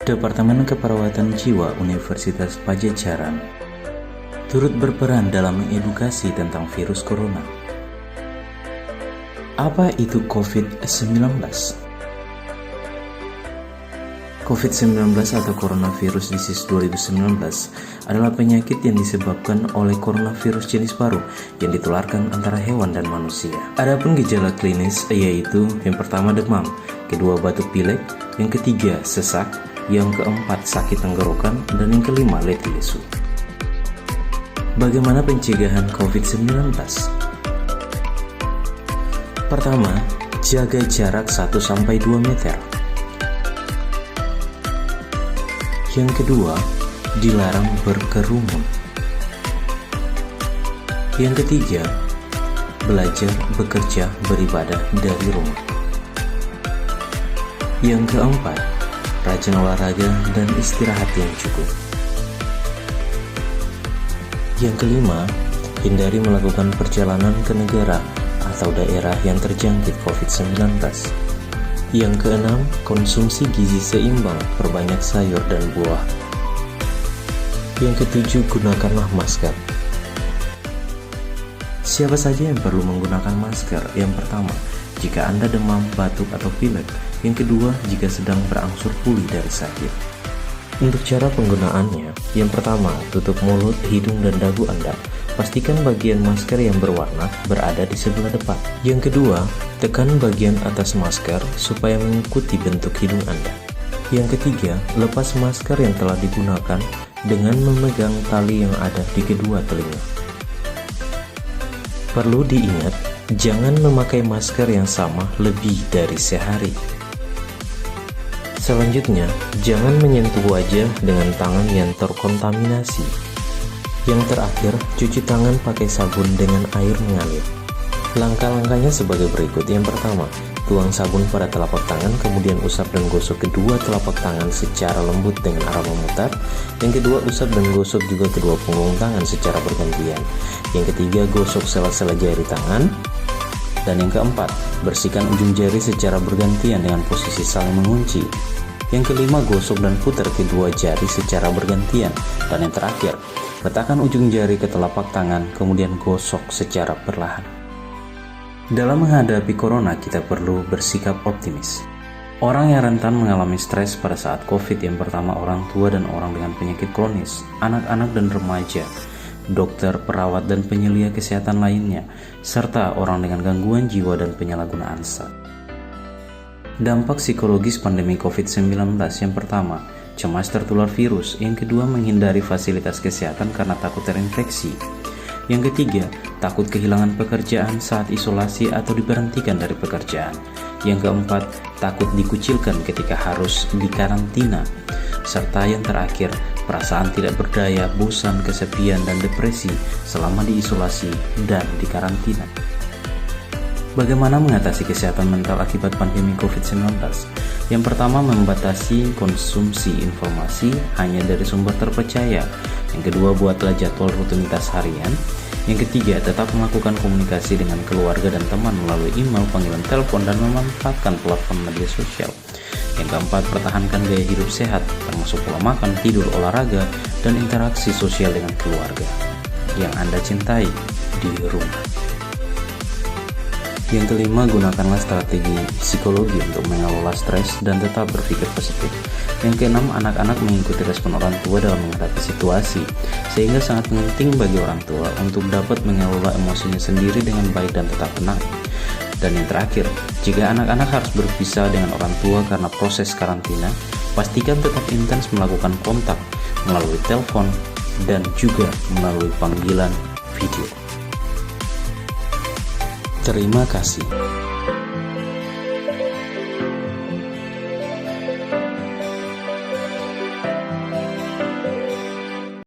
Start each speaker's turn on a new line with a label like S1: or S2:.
S1: Departemen Keperawatan Jiwa Universitas Padjadjaran turut berperan dalam mengedukasi tentang virus corona. Apa itu COVID-19? COVID-19 atau Coronavirus Disease 2019 adalah penyakit yang disebabkan oleh coronavirus jenis baru yang ditularkan antara hewan dan manusia. Adapun gejala klinis yaitu yang pertama demam, kedua batuk pilek, yang ketiga sesak, yang keempat sakit tenggorokan, dan yang kelima letih lesu. Bagaimana pencegahan COVID-19? Pertama, jaga jarak 1-2 meter. Yang kedua, dilarang berkerumun. Yang ketiga, belajar, bekerja, beribadah dari rumah. Yang keempat, rajin olahraga dan istirahat yang cukup. Yang kelima, hindari melakukan perjalanan ke negara atau daerah yang terjangkit COVID-19. Yang keenam, konsumsi gizi seimbang, perbanyak sayur dan buah. Yang ketujuh, gunakanlah masker. Siapa saja yang perlu menggunakan masker? Yang pertama, jika Anda demam, batuk, atau pilek. Yang kedua, jika sedang berangsur pulih dari sakit. Untuk cara penggunaannya, yang pertama, tutup mulut, hidung, dan dagu Anda. Pastikan bagian masker yang berwarna berada di sebelah depan. Yang kedua, tekan bagian atas masker supaya mengikuti bentuk hidung Anda. Yang ketiga, lepas masker yang telah digunakan dengan memegang tali yang ada di kedua telinga. Perlu diingat, jangan memakai masker yang sama lebih dari sehari. Selanjutnya, jangan menyentuh wajah dengan tangan yang terkontaminasi. Yang terakhir, cuci tangan pakai sabun dengan air mengalir. Langkah-langkahnya sebagai berikut. Yang pertama, tuang sabun pada telapak tangan, kemudian usap dan gosok kedua telapak tangan secara lembut dengan arah memutar. Yang kedua, usap dan gosok juga kedua punggung tangan secara bergantian. Yang ketiga, gosok sela-sela jari tangan. Dan yang keempat, bersihkan ujung jari secara bergantian dengan posisi saling mengunci. Yang kelima, gosok dan putar kedua jari secara bergantian. Dan yang terakhir, letakkan ujung jari ke telapak tangan, kemudian gosok secara perlahan. Dalam menghadapi corona, kita perlu bersikap optimis. Orang yang rentan mengalami stres pada saat COVID yang pertama orang tua dan orang dengan penyakit kronis, anak-anak dan remaja, dokter, perawat, dan penyelia kesehatan lainnya, serta orang dengan gangguan jiwa dan penyalahgunaan zat. Dampak psikologis pandemi COVID-19 yang pertama, cemas tertular virus. Yang kedua, menghindari fasilitas kesehatan karena takut terinfeksi. Yang ketiga, takut kehilangan pekerjaan saat isolasi atau diberhentikan dari pekerjaan. Yang keempat, takut dikucilkan ketika harus dikarantina. Serta yang terakhir, perasaan tidak berdaya, bosan, kesepian, dan depresi selama diisolasi dan dikarantina. Bagaimana mengatasi kesehatan mental akibat pandemi COVID-19? Yang pertama, membatasi konsumsi informasi hanya dari sumber terpercaya. Yang kedua, buatlah jadwal rutinitas harian. Yang ketiga, tetap melakukan komunikasi dengan keluarga dan teman melalui email, panggilan telepon, dan memanfaatkan platform media sosial. Yang keempat, pertahankan gaya hidup sehat, termasuk pola makan, tidur, olahraga, dan interaksi sosial dengan keluarga yang Anda cintai di rumah. Yang kelima, gunakanlah strategi psikologi untuk mengelola stres dan tetap berpikir positif. Yang keenam, anak-anak mengikuti respon orang tua dalam menghadapi situasi, sehingga sangat penting bagi orang tua untuk dapat mengelola emosinya sendiri dengan baik dan tetap tenang. Dan yang terakhir, jika anak-anak harus berpisah dengan orang tua karena proses karantina, pastikan tetap intens melakukan kontak melalui telepon dan juga melalui panggilan video. Terima kasih.